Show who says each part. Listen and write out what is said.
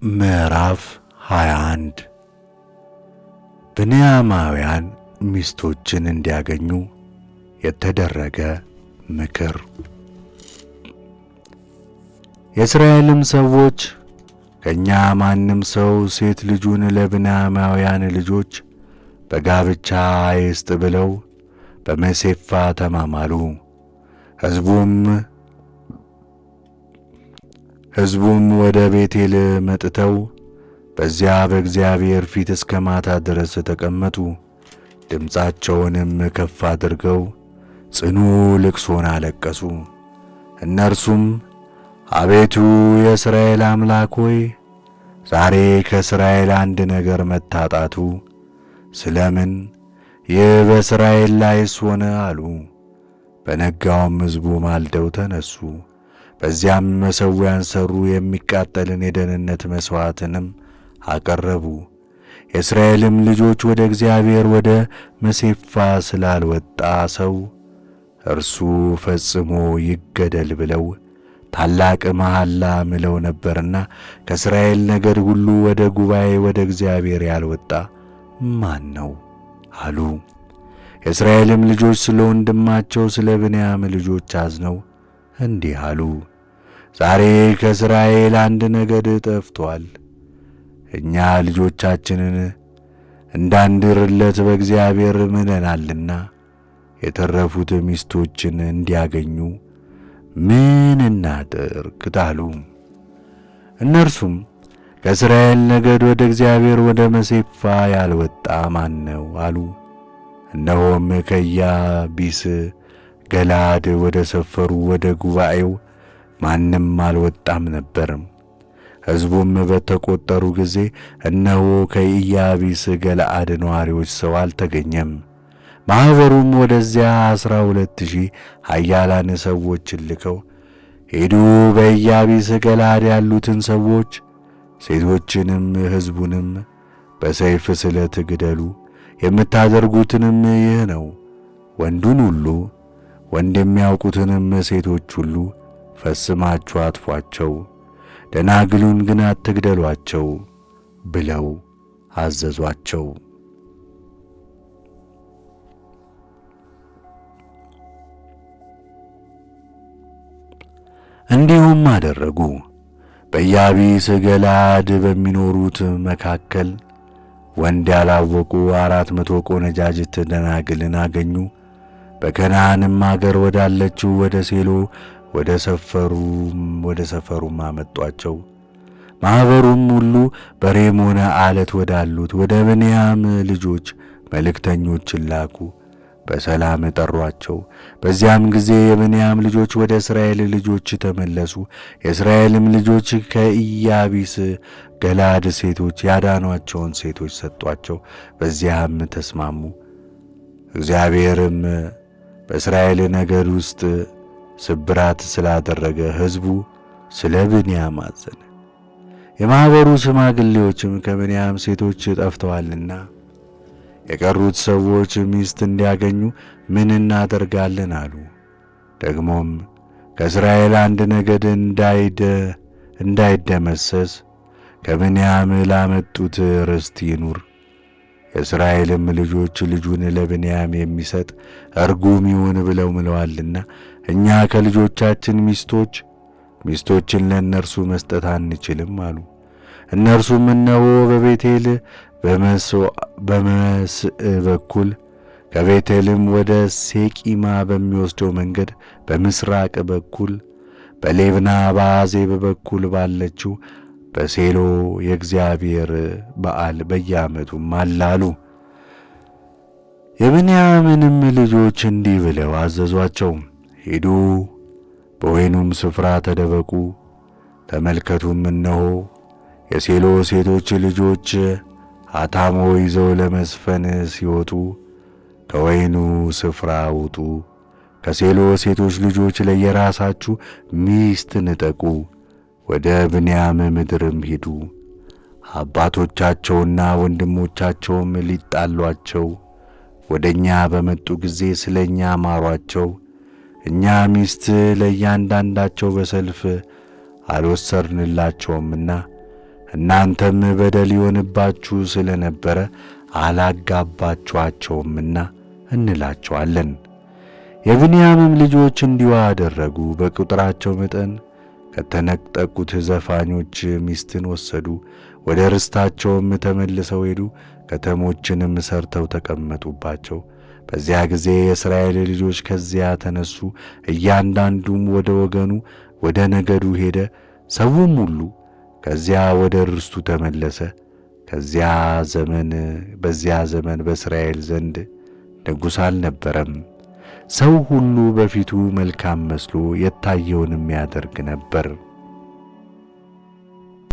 Speaker 1: ምዕራፍ 21 ብንያማውያን ሚስቶችን እንዲያገኙ የተደረገ ምክር። የእስራኤልም ሰዎች ከእኛ ማንም ሰው ሴት ልጁን ለብንያማውያን ልጆች በጋብቻ አይስጥ ብለው በመሴፋ ተማማሉ። ሕዝቡም ወደ ቤቴል መጥተው በዚያ በእግዚአብሔር ፊት እስከ ማታ ድረስ ተቀመጡ። ድምፃቸውንም ከፍ አድርገው ጽኑ ልቅሶን አለቀሱ። እነርሱም አቤቱ የእስራኤል አምላክ ሆይ ዛሬ ከእስራኤል አንድ ነገር መታጣቱ ስለምን ይህ በእስራኤል ላይስ ሆነ አሉ። በነጋውም ሕዝቡ ማልደው ተነሱ። በዚያም መሠዊያን ሠሩ፣ የሚቃጠልን የደህንነት መሥዋዕትንም አቀረቡ። የእስራኤልም ልጆች ወደ እግዚአብሔር ወደ መሴፋ ስላልወጣ ሰው እርሱ ፈጽሞ ይገደል ብለው ታላቅ መሐላ ምለው ነበርና ከእስራኤል ነገድ ሁሉ ወደ ጉባኤ ወደ እግዚአብሔር ያልወጣ ማን ነው አሉ። የእስራኤልም ልጆች ስለ ወንድማቸው ስለ ብንያም ልጆች አዝነው እንዲህ አሉ፣ ዛሬ ከእስራኤል አንድ ነገድ ጠፍቶአል። እኛ ልጆቻችንን እንዳንድርለት በእግዚአብሔር ምለናልና የተረፉት ሚስቶችን እንዲያገኙ ምን እናድርግ አሉ። እነርሱም ከእስራኤል ነገድ ወደ እግዚአብሔር ወደ መሴፋ ያልወጣ ማን ነው አሉ። እነሆም ከኢያቢስ ገለዓድ ወደ ሰፈሩ ወደ ጉባኤው ማንም አልወጣም ነበርም። ሕዝቡም በተቈጠሩ ጊዜ እነሆ ከኢያቢስ ገለዓድ ነዋሪዎች ሰው አልተገኘም። ማኅበሩም ወደዚያ 12,000 ኃያላን ሰዎችን ልከው ሄዱ፣ በኢያቢስ ገለዓድ ያሉትን ሰዎች ሴቶችንም ሕዝቡንም በሰይፍ ስለት ግደሉ፣ የምታደርጉትንም ይህ ነው፣ ወንዱን ሁሉ ወንድ የሚያውቁትንም ሴቶች ሁሉ ፈጽማችሁ አጥፏቸው፣ ደናግሉን ግን አትግደሏቸው ብለው አዘዟቸው። እንዲሁም አደረጉ። በኢያቢስ ገለዓድ በሚኖሩት መካከል ወንድ ያላወቁ 400 ቆነጃጅት ደናግልን አገኙ። በከነዓንም አገር ወዳለችው ወደ ሴሎ ወደ ሰፈሩም አመጧቸው። ማኅበሩም ሁሉ በሬሞን ዓለት ወዳሉት ወደ ብንያም ልጆች መልእክተኞችን ላኩ፣ በሰላም ጠሯቸው። በዚያም ጊዜ የብንያም ልጆች ወደ እስራኤል ልጆች ተመለሱ። የእስራኤልም ልጆች ከኢያቢስ ገለዓድ ሴቶች ያዳኗቸውን ሴቶች ሰጧቸው፣ በዚያም ተስማሙ። እግዚአብሔርም በእስራኤል ነገድ ውስጥ ስብራት ስላደረገ ሕዝቡ ስለ ብንያም አዘነ። የማኅበሩ ሽማግሌዎችም ከብንያም ሴቶች ጠፍተዋልና የቀሩት ሰዎች ሚስት እንዲያገኙ ምን እናደርጋለን አሉ። ደግሞም ከእስራኤል አንድ ነገድ እንዳይደመሰስ ከብንያም ላመጡት ርስት ይኑር። የእስራኤልም ልጆች ልጁን ለብንያም የሚሰጥ እርጉም ይሁን ብለው ምለዋልና እኛ ከልጆቻችን ሚስቶችን ለእነርሱ መስጠት አንችልም አሉ። እነርሱም እነሆ በቤቴል በመስዕ በኩል ከቤቴልም ወደ ሴቂማ በሚወስደው መንገድ በምሥራቅ በኩል በሌብና በአዜብ በኩል ባለችው በሴሎ የእግዚአብሔር በዓል በየዓመቱ አላሉ። የብንያምንም ልጆች እንዲህ ብለው አዘዟቸው፣ ሂዱ፣ በወይኑም ስፍራ ተደበቁ። ተመልከቱም፣ እነሆ የሴሎ ሴቶች ልጆች አታሞ ይዘው ለመዝፈን ሲወጡ ከወይኑ ስፍራ ውጡ። ከሴሎ ሴቶች ልጆች ለየራሳችሁ ሚስት ንጠቁ፣ ወደ ብንያም ምድርም ሂዱ። አባቶቻቸውና ወንድሞቻቸውም ሊጣሏቸው ወደ እኛ በመጡ ጊዜ ስለ እኛ ማሯቸው። እኛ ሚስት ለእያንዳንዳቸው በሰልፍ አልወሰድንላቸውምና እናንተም በደል ይሆንባችሁ ስለነበረ አላጋባችኋቸውምና እንላቸዋለን። የብንያምም ልጆች እንዲሁ አደረጉ። በቁጥራቸው መጠን ከተነጠቁት ዘፋኞች ሚስትን ወሰዱ። ወደ ርስታቸውም ተመልሰው ሄዱ። ከተሞችንም ሰርተው ተቀመጡባቸው። በዚያ ጊዜ የእስራኤል ልጆች ከዚያ ተነሱ። እያንዳንዱም ወደ ወገኑ ወደ ነገዱ ሄደ። ሰውም ሁሉ ከዚያ ወደ ርስቱ ተመለሰ። በዚያ ዘመን በእስራኤል ዘንድ ንጉሥ አልነበረም። ሰው ሁሉ በፊቱ መልካም መስሎ የታየውንም ያደርግ ነበር።